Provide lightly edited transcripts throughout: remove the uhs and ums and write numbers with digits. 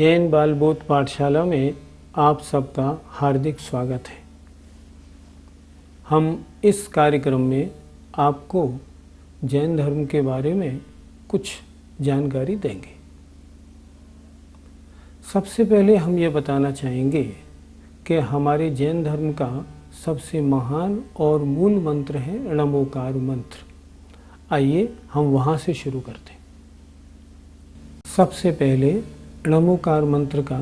जैन बाल बोध पाठशाला में आप सबका हार्दिक स्वागत है। हम इस कार्यक्रम में आपको जैन धर्म के बारे में कुछ जानकारी देंगे। सबसे पहले हम ये बताना चाहेंगे कि हमारे जैन धर्म का सबसे महान और मूल मंत्र है नमोकार मंत्र। आइए हम वहाँ से शुरू करते हैं। सबसे पहले नमोकार मंत्र का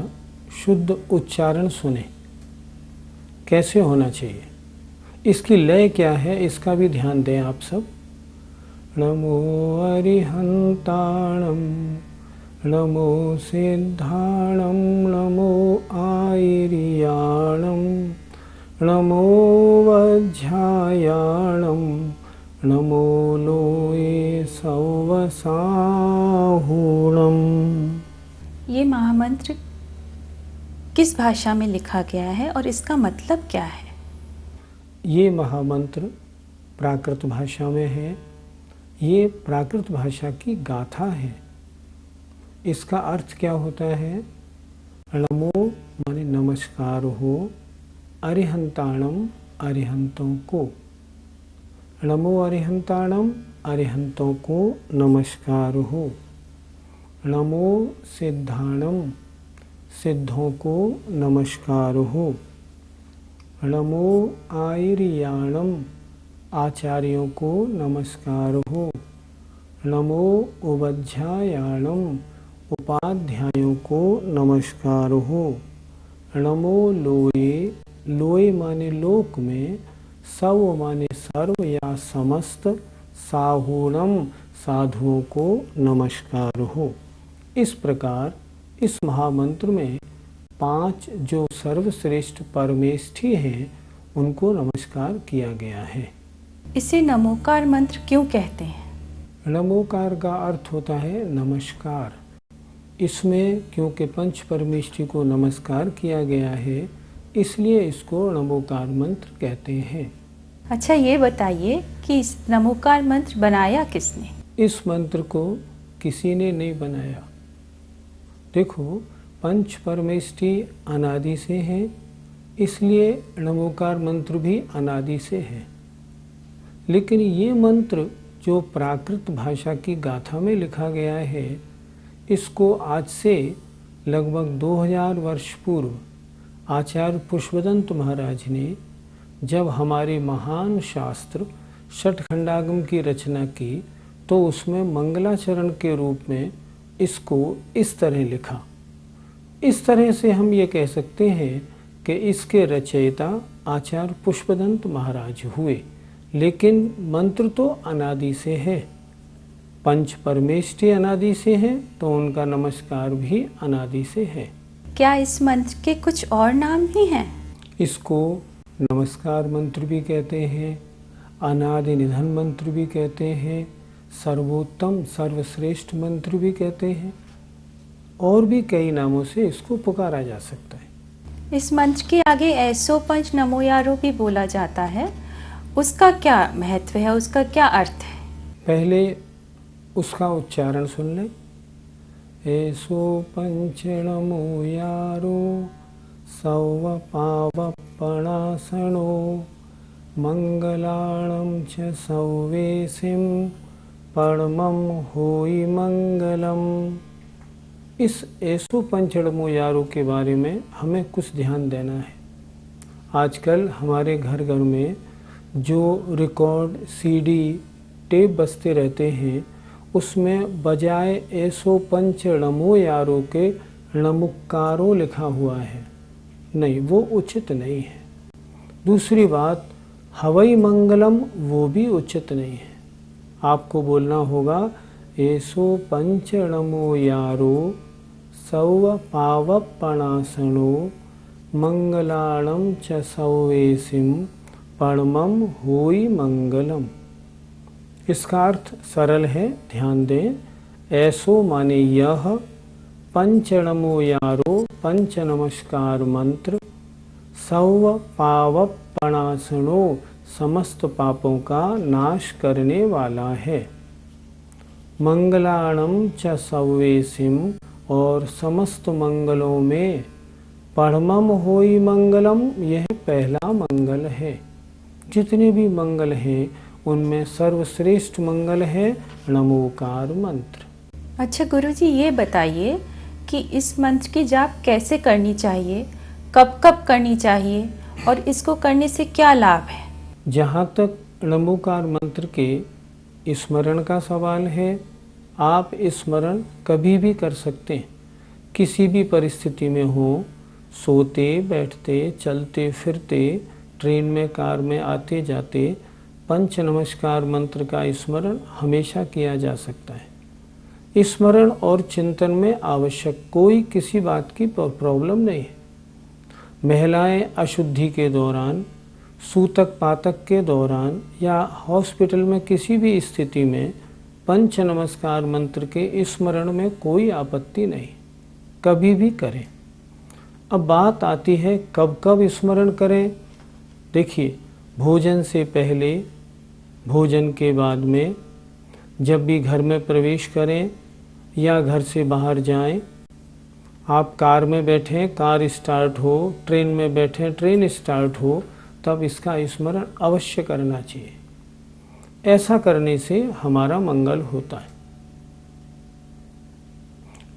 शुद्ध उच्चारण सुने। कैसे होना चाहिए, इसकी लय क्या है, इसका भी ध्यान दें आप सब। नमो अरिहंताणं, नमो सिद्धाणं, नमो आयर्याणं, नमो वज्झायाणं, नमो लोये सौवसाहूणम्। ये महामंत्र किस भाषा में लिखा गया है और इसका मतलब क्या है? ये महामंत्र प्राकृत भाषा में है। ये प्राकृत भाषा की गाथा है। इसका अर्थ क्या होता है? नमो माने नमस्कार हो, अरिहंताणम अरिहंतों को। नमो अरिहंताणम अरिहंतों को नमस्कार हो। नमो सिद्धाणम सिद्धों को नमस्कार हो। नमो आयर्याणम आचार्यों को नमस्कार हो। नमो उपाध्यायाणम उपाध्यायों को नमस्कार हो। नमो लोये लोये माने लोक में, सव माने सर्व या समस्त, साहूणम साधुओं को नमस्कार हो। इस प्रकार इस महामंत्र में 5 जो सर्वश्रेष्ठ परमेष्ठी हैं उनको नमस्कार किया गया है। इसे नमोकार मंत्र क्यों कहते हैं? नमोकार का अर्थ होता है नमस्कार। इसमें क्योंकि पंच परमेष्ठी को नमस्कार किया गया है, इसलिए इसको नमोकार मंत्र कहते हैं। अच्छा, ये बताइए कि इस नमोकार मंत्र बनाया किसने? इस मंत्र को किसी ने नहीं बनाया। देखो, पंच परमेष्ठी अनादि से हैं, इसलिए नमोकार मंत्र भी अनादि से है। लेकिन ये मंत्र जो प्राकृत भाषा की गाथा में लिखा गया है, इसको आज से लगभग 2000 वर्ष पूर्व आचार्य पुष्पदंत महाराज ने जब हमारे महान शास्त्र षटखंडागम की रचना की, तो उसमें मंगलाचरण के रूप में इसको इस तरह लिखा। इस तरह से हम ये कह सकते हैं कि इसके रचयिता आचार्य पुष्पदंत महाराज हुए, लेकिन मंत्र तो अनादि से है। पंच परमेष्ठी अनादि से है, तो उनका नमस्कार भी अनादि से है। क्या इस मंत्र के कुछ और नाम भी हैं? इसको नमस्कार मंत्र भी कहते हैं, अनादि निधन मंत्र भी कहते हैं, सर्वोत्तम सर्वश्रेष्ठ मंत्र भी कहते हैं, और भी कई नामों से इसको पुकारा जा सकता है। इस मंत्र के आगे ऐसो पंच नमोयारो भी बोला जाता है, उसका क्या महत्व है, उसका क्या अर्थ है? पहले उसका उच्चारण सुन लें। ऐसो पंच नमोयारो सौव पावपणासनो मंगलाणं च सौवेसिं परमं होई मंगलम। इस ऐसो पंचणमोयारो के बारे में हमें कुछ ध्यान देना है। आजकल हमारे घर घर में जो रिकॉर्ड, सीडी, टेप बजते रहते हैं, उसमें बजाय ऐसो पंचणमोयारो के नमुक्कारो लिखा हुआ है। नहीं, वो उचित नहीं है। दूसरी बात, हवई मंगलम, वो भी उचित नहीं है। आपको बोलना होगा ऐसो पंचणमोयारो सौव पावपणासनो मंगलाणं च सौवेसिं परमं होई मंगलम। इसका अर्थ सरल है, ध्यान दें। ऐसो माने यह, पंचणमोयारो पंच नमस्कार मंत्र, सौव पावपणासनो समस्त पापों का नाश करने वाला है, मंगलाणं च सौवेसिं और समस्त मंगलों में परमम होई मंगलम, यह पहला मंगल है। जितने भी मंगल हैं उनमें सर्वश्रेष्ठ मंगल है नमोकार मंत्र। अच्छा गुरुजी, ये बताइए कि इस मंत्र की जाप कैसे करनी चाहिए, कब कब करनी चाहिए और इसको करने से क्या लाभ है? जहाँ तक नमोकार मंत्र के स्मरण का सवाल है, आप स्मरण कभी भी कर सकते हैं, किसी भी परिस्थिति में हो, सोते बैठते चलते फिरते, ट्रेन में कार में आते जाते, पंच नमस्कार मंत्र का स्मरण हमेशा किया जा सकता है। स्मरण और चिंतन में आवश्यक कोई किसी बात की प्रॉब्लम नहीं है। महिलाएं अशुद्धि के दौरान, सूतक पातक के दौरान या हॉस्पिटल में किसी भी स्थिति में पंच नमस्कार मंत्र के स्मरण में कोई आपत्ति नहीं, कभी भी करें। अब बात आती है कब कब स्मरण करें। देखिए, भोजन से पहले, भोजन के बाद में, जब भी घर में प्रवेश करें या घर से बाहर जाएं, आप कार में बैठें, कार स्टार्ट हो, ट्रेन में बैठें, ट्रेन स्टार्ट हो, तब इसका स्मरण अवश्य करना चाहिए। ऐसा करने से हमारा मंगल होता है।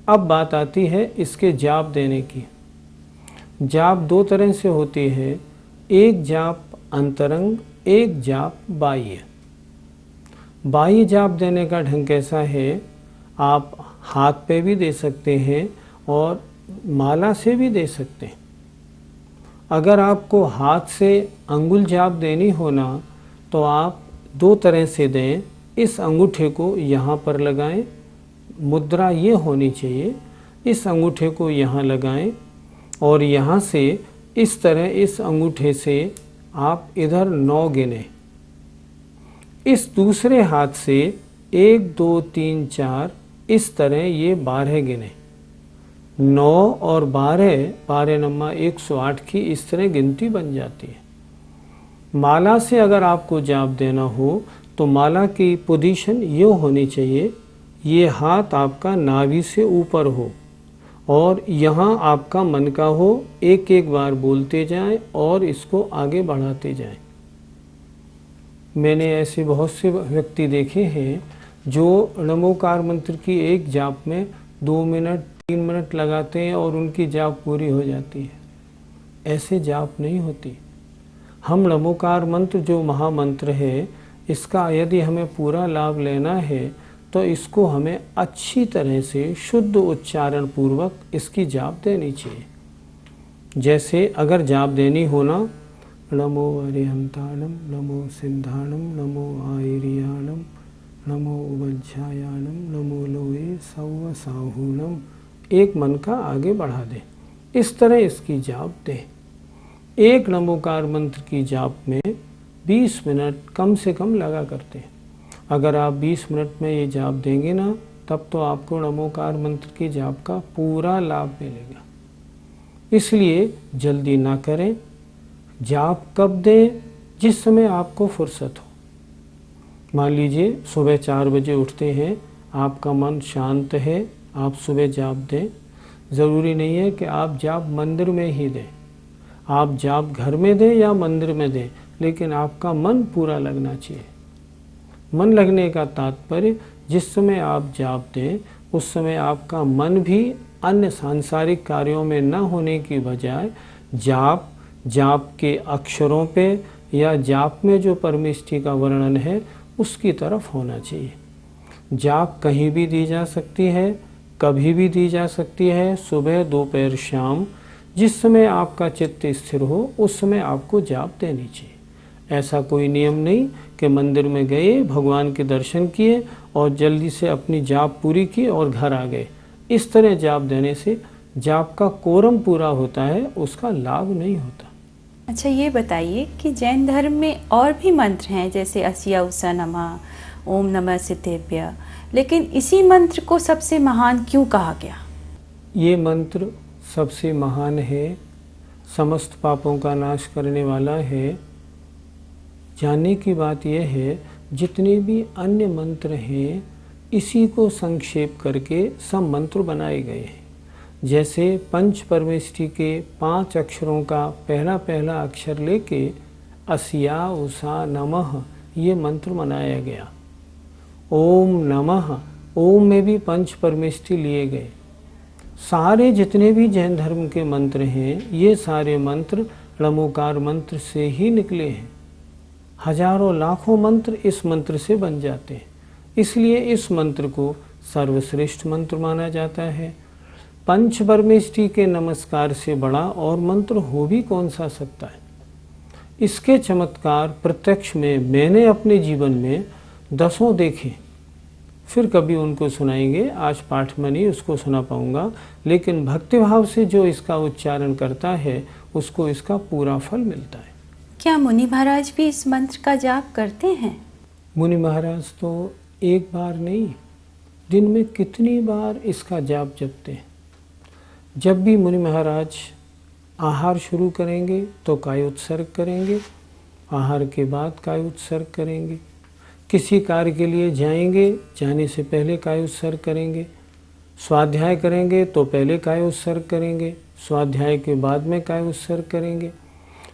अब बात आती है इसके जाप देने की। जाप दो तरह से होती है, एक जाप अंतरंग, एक जाप बाह्य। बाह्य जाप देने का ढंग कैसा है, आप हाथ पे भी दे सकते हैं और माला से भी दे सकते हैं। अगर आपको हाथ से अंगुल जाप देनी हो ना, तो आप दो तरह से दें। इस अंगूठे को यहाँ पर लगाएं, मुद्रा ये होनी चाहिए, इस अंगूठे को यहाँ लगाएं और यहाँ से इस तरह इस अंगूठे से आप इधर 9 गिने। इस दूसरे हाथ से 1 2 3 4 इस तरह ये 12 गिने। 9 और 12, 12 नम्मा 108 की इस तरह गिनती बन जाती है। माला से अगर आपको जाप देना हो तो माला की पोजीशन ये होनी चाहिए, ये हाथ आपका नाभि से ऊपर हो और यहाँ आपका मन का हो। एक एक बार बोलते जाएं और इसको आगे बढ़ाते जाएं। मैंने ऐसे बहुत से व्यक्ति देखे हैं जो नमोकार मंत्र की एक जाप में 2 मिनट 3 मिनट लगाते हैं और उनकी जाप पूरी हो जाती है। ऐसे जाप नहीं होती। हम नमोकार मंत्र जो महामंत्र है, इसका यदि हमें पूरा लाभ लेना है तो इसको हमें अच्छी तरह से शुद्ध उच्चारण पूर्वक इसकी जाप देनी चाहिए। जैसे अगर जाप देनी हो ना, नमो अरिहंताणम, नमो सिंधाणम, नमो आयरियाणम, नमो वज्रायाणम, नमो लोए सव साहूणम, एक मन का आगे बढ़ा दें। इस तरह इसकी जाप दें। एक नमोकार मंत्र की जाप में 20 मिनट कम से कम लगा करते हैं। अगर आप 20 मिनट में ये जाप देंगे ना, तब तो आपको नमोकार मंत्र की जाप का पूरा लाभ मिलेगा। इसलिए जल्दी ना करें। जाप कब दें? जिस समय आपको फुर्सत हो। मान लीजिए सुबह 4 बजे उठते हैं, आपका मन शांत है, आप सुबह जाप दें। ज़रूरी नहीं है कि आप जाप मंदिर में ही दें, आप जाप घर में दें या मंदिर में दें, लेकिन आपका मन पूरा लगना चाहिए। मन लगने का तात्पर्य, जिस समय आप जाप दें उस समय आपका मन भी अन्य सांसारिक कार्यों में न होने की बजाय जाप के अक्षरों पे या जाप में जो परमेष्ठी का वर्णन है उसकी तरफ होना चाहिए। जाप कहीं भी दी जा सकती है, कभी भी दी जा सकती है, सुबह दोपहर शाम, जिस समय आपका चित्त स्थिर हो उस समय आपको जाप देनी चाहिए। ऐसा कोई नियम नहीं कि मंदिर में गए, भगवान के दर्शन किए और जल्दी से अपनी जाप पूरी की और घर आ गए। इस तरह जाप देने से जाप का कोरम पूरा होता है, उसका लाभ नहीं होता। अच्छा, ये बताइए कि जैन धर्म में और भी मंत्र हैं जैसे अस्या उषा नमः, ओम नमः सिद्धेभ्य, लेकिन इसी मंत्र को सबसे महान क्यों कहा गया? ये मंत्र सबसे महान है, समस्त पापों का नाश करने वाला है। जानने की बात यह है, जितने भी अन्य मंत्र हैं इसी को संक्षेप करके सब मंत्र बनाए गए हैं। जैसे पंच परमेष्ठी के 5 अक्षरों का पहला पहला अक्षर लेके अस्या उषा नमः ये मंत्र मनाया गया। ओम नमः, ओम में भी पंच परमेष्ठी लिए गए। सारे जितने भी जैन धर्म के मंत्र हैं ये सारे मंत्र णमोकार मंत्र से ही निकले हैं। हजारों लाखों मंत्र इस मंत्र से बन जाते हैं, इसलिए इस मंत्र को सर्वश्रेष्ठ मंत्र माना जाता है। पंच परमेष्ठी के नमस्कार से बड़ा और मंत्र हो भी कौन सा सकता है। इसके चमत्कार प्रत्यक्ष में मैंने अपने जीवन में 10 देखे, फिर कभी उनको सुनाएंगे। आज पाठ में नहीं उसको सुना पाऊंगा, लेकिन भक्तिभाव से जो इसका उच्चारण करता है उसको इसका पूरा फल मिलता है। क्या मुनि महाराज भी इस मंत्र का जाप करते हैं? मुनि महाराज तो एक बार नहीं, दिन में कितनी बार इसका जाप जपते हैं। जब भी मुनि महाराज आहार शुरू करेंगे तो काय उत्सर्ग करेंगे, आहार के बाद काय उत्सर्ग करेंगे। किसी कार्य के लिए जाएंगे, जाने से पहले काय उत्सर्ग करेंगे। स्वाध्याय करेंगे तो पहले काय उत्सर्ग करेंगे, स्वाध्याय के बाद में काय उत्सर्ग करेंगे।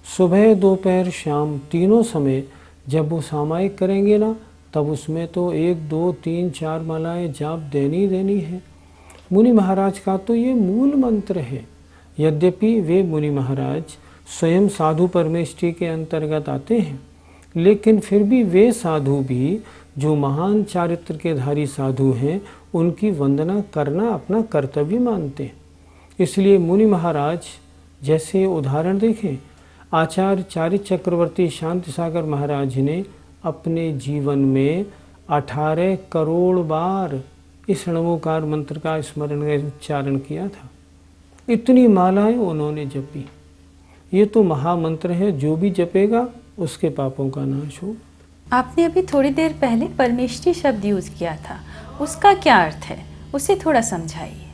सुबह दोपहर शाम तीनों समय जब वो सामायिक करेंगे ना, तब उसमें तो 1 2 3 4 मालाएं जाप देनी देनी है। मुनि महाराज का तो ये मूल मंत्र है। यद्यपि वे मुनि महाराज स्वयं साधु परमेष्ठी के अंतर्गत आते हैं, लेकिन फिर भी वे साधु भी जो महान चारित्र के धारी साधु हैं उनकी वंदना करना अपना कर्तव्य मानते हैं। इसलिए मुनि महाराज जैसे उदाहरण देखें, आचार्य चारित्र चक्रवर्ती शांति सागर महाराज ने अपने जीवन में 18 करोड़ बार इस णमोकार मंत्र का स्मरण उच्चारण किया था। इतनी मालाएं उन्होंने जपी। ये तो महामंत्र है, जो भी जपेगा उसके पापों का नाश हो। आपने अभी थोड़ी देर पहले परमेष्ठी शब्द यूज किया था, उसका क्या अर्थ है, उसे थोड़ा समझाइए।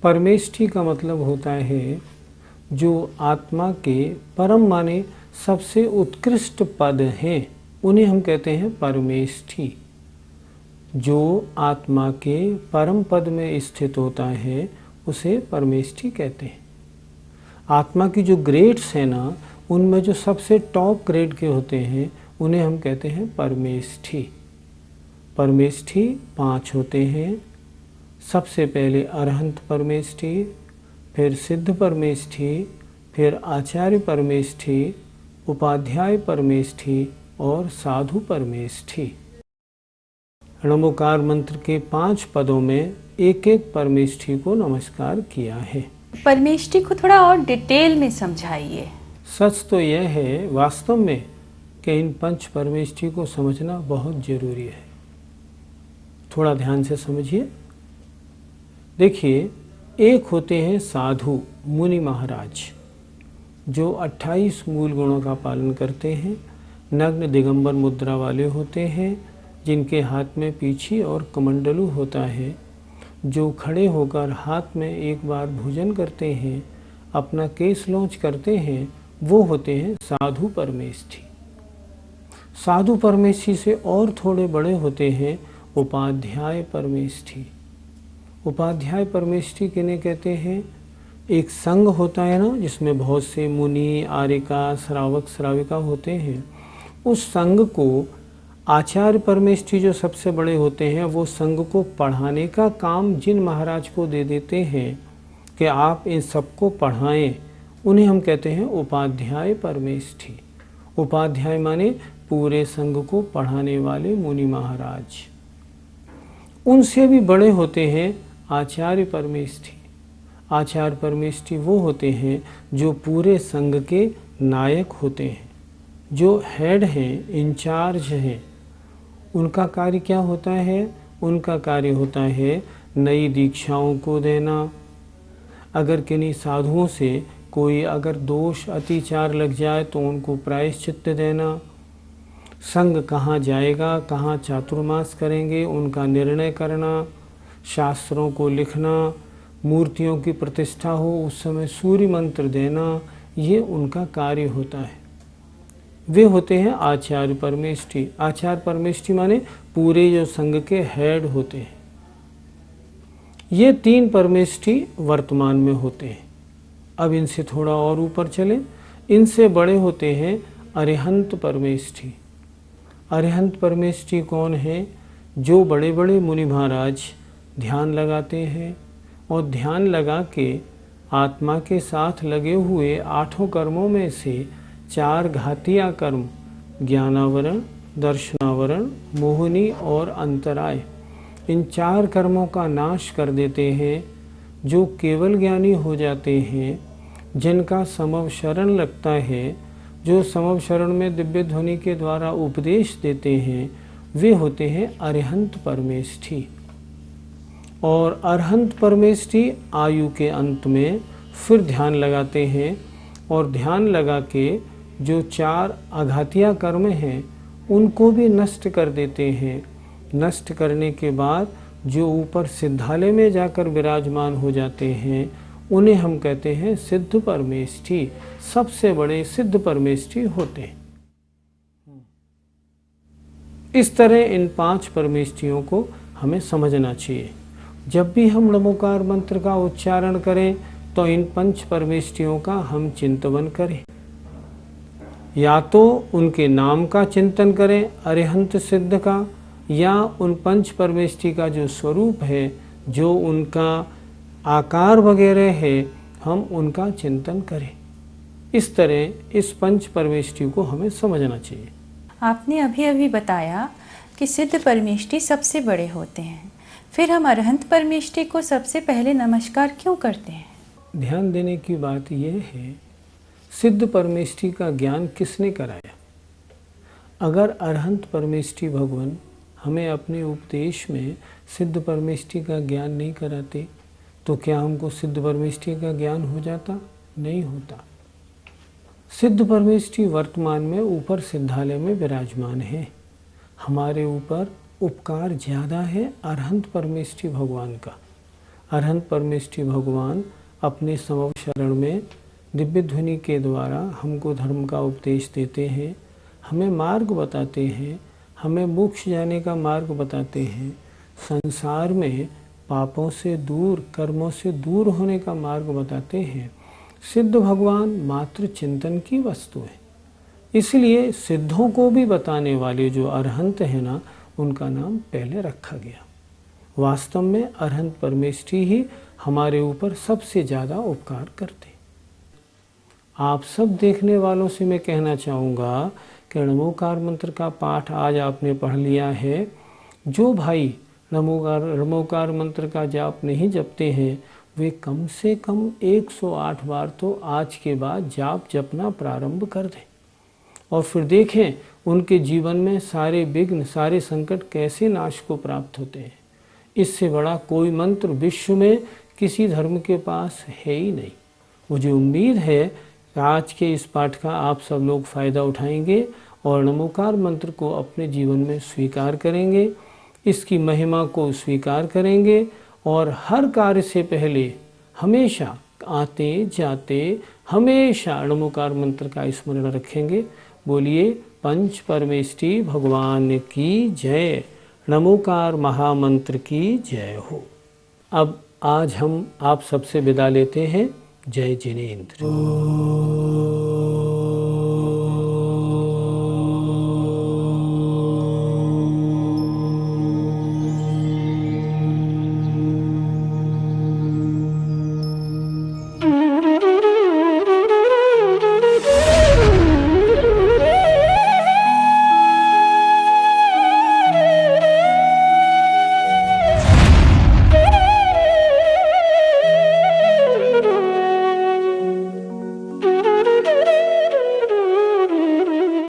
परमेष्ठी का मतलब होता है जो आत्मा के परम माने सबसे उत्कृष्ट पद हैं, उन्हें हम कहते हैं परमेष्ठी। जो आत्मा के परम पद में स्थित होता है उसे परमेष्ठी कहते हैं। आत्मा की जो ग्रेड्स हैं ना, उनमें जो सबसे टॉप ग्रेड के होते हैं उन्हें हम कहते हैं परमेष्ठी। परमेष्ठी 5 होते हैं। सबसे पहले अरहंत परमेष्ठी, फिर सिद्ध परमेष्ठी, फिर आचार्य परमेष्ठी, उपाध्याय परमेष्ठी और साधु परमेष्ठी। णमोकार मंत्र के 5 पदों में एक एक परमेष्ठी को नमस्कार किया है। परमेष्ठी को थोड़ा और डिटेल में समझाइए। सच तो यह है वास्तव में कि इन पंच परमेष्ठी को समझना बहुत जरूरी है। थोड़ा ध्यान से समझिए। देखिए, एक होते हैं साधु मुनि महाराज जो 28 मूल गुणों का पालन करते हैं, नग्न दिगंबर मुद्रा वाले होते हैं, जिनके हाथ में पीछी और कमंडलू होता है, जो खड़े होकर हाथ में एक बार भोजन करते हैं, अपना केस लॉन्च करते हैं, वो होते हैं साधु परमेष्ठी। साधु परमेष्ठी से और थोड़े बड़े होते हैं उपाध्याय परमेष्ठी। उपाध्याय परमेष्ठी किन्हें कहते हैं? एक संघ होता है ना, जिसमें बहुत से मुनि, आर्यिका, श्रावक, श्राविका होते हैं। उस संघ को आचार्य परमेष्ठी जो सबसे बड़े होते हैं, वो संघ को पढ़ाने का काम जिन महाराज को दे देते हैं कि आप इन सबको पढ़ाएं, उन्हें हम कहते हैं उपाध्याय परमेष्ठी। उपाध्याय माने पूरे संघ को पढ़ाने वाले मुनि महाराज। उनसे भी बड़े होते हैं आचार्य परमेष्ठी। आचार्य परमेष्ठी वो होते हैं जो पूरे संघ के नायक होते हैं, जो हेड हैं, इंचार्ज हैं। उनका कार्य क्या होता है? उनका कार्य होता है नई दीक्षाओं को देना। अगर किन्हीं साधुओं से कोई अगर दोष अतिचार लग जाए तो उनको प्रायश्चित्त देना। संघ कहाँ जाएगा, कहाँ चातुर्मास करेंगे, उनका निर्णय करना। शास्त्रों को लिखना, मूर्तियों की प्रतिष्ठा हो उस समय सूर्य मंत्र देना, ये उनका कार्य होता है। वे होते हैं आचार्य परमेष्ठी। आचार्य परमेष्ठी माने पूरे जो संघ के हेड होते हैं। ये 3 परमेष्ठी वर्तमान में होते हैं। अब इनसे थोड़ा और ऊपर चलें, इनसे बड़े होते हैं अरिहंत परमेष्ठी। अरिहंत परमेष्ठी कौन है? जो बड़े बड़े मुनि महाराज ध्यान लगाते हैं और ध्यान लगा के आत्मा के साथ लगे हुए 8 कर्मों में से 4 घातिया कर्म, ज्ञानावरण, दर्शनावरण, मोहिनी और अंतराय, इन 4 कर्मों का नाश कर देते हैं। जो केवल ज्ञानी हो जाते हैं, जिनका समव शरण लगता है, जो समव शरण में दिव्य ध्वनि के द्वारा उपदेश देते हैं, वे होते हैं अरिहंत परमेष्ठी। और अरहंत परमेष्ठी आयु के अंत में फिर ध्यान लगाते हैं और ध्यान लगा के जो 4 आघातिया कर्म हैं उनको भी नष्ट कर देते हैं। नष्ट करने के बाद जो ऊपर सिद्धालय में जाकर विराजमान हो जाते हैं, उन्हें हम कहते हैं सिद्ध परमेष्ठी। सबसे बड़े सिद्ध परमेष्ठी होते हैं। इस तरह इन 5 परमेष्ठियों को हमें समझना चाहिए। जब भी हम नमोकार मंत्र का उच्चारण करें तो इन 5 परमेष्ठियों का हम चिंतन करें। या तो उनके नाम का चिंतन करें अरिहंत सिद्ध का, या उन 5 परमेष्ठी का जो स्वरूप है, जो उनका आकार वगैरह है, हम उनका चिंतन करें। इस तरह इस 5 परमेष्ठी को हमें समझना चाहिए। आपने अभी अभी बताया कि सिद्ध परमेष्ठी सबसे बड़े होते हैं, फिर हम अरहंत परमेष्ठी को सबसे पहले नमस्कार क्यों करते हैं? ध्यान देने की बात यह है, सिद्ध परमेष्ठी का ज्ञान किसने कराया? अगर अरहंत परमेष्ठी भगवान हमें अपने उपदेश में सिद्ध परमेष्ठी का ज्ञान नहीं कराते तो क्या हमको सिद्ध परमेष्ठी का ज्ञान हो जाता? नहीं होता। सिद्ध परमेष्ठी वर्तमान में ऊपर सिद्धालय में विराजमान है। हमारे ऊपर उपकार ज़्यादा है अरहंत परमेष्ठी भगवान का। अरहंत परमेष्ठी भगवान अपने समव शरण में दिव्य ध्वनि के द्वारा हमको धर्म का उपदेश देते हैं, हमें मार्ग बताते हैं, हमें मोक्ष जाने का मार्ग बताते हैं, संसार में पापों से दूर, कर्मों से दूर होने का मार्ग बताते हैं। सिद्ध भगवान मात्र चिंतन की वस्तु है। इसलिए सिद्धों को भी बताने वाले जो अरहंत है ना, उनका नाम पहले रखा गया। वास्तव में अरहंत परमेष्ठी ही हमारे ऊपर सबसे ज़्यादा उपकार करते। आप सब देखने वालों से मैं कहना चाहूँगा कि नमोकार मंत्र का पाठ आज आपने पढ़ लिया है। जो भाई नमोकार मंत्र का जाप नहीं जपते हैं, वे कम से कम 108 बार तो आज के बाद जाप जपना प्रारंभ कर दें और फिर देखें उनके जीवन में सारे विघ्न, सारे संकट कैसे नाश को प्राप्त होते हैं। इससे बड़ा कोई मंत्र विश्व में किसी धर्म के पास है ही नहीं। मुझे उम्मीद है कि आज के इस पाठ का आप सब लोग फ़ायदा उठाएंगे और नमोकार मंत्र को अपने जीवन में स्वीकार करेंगे, इसकी महिमा को स्वीकार करेंगे और हर कार्य से पहले हमेशा आते जाते हमेशा नमोकार मंत्र का स्मरण रखेंगे। बोलिए पंच परमेष्ठी भगवान की जय, नमोकार महामंत्र की जय हो। अब आज हम आप सबसे विदा लेते हैं। जय जिनेंद्र।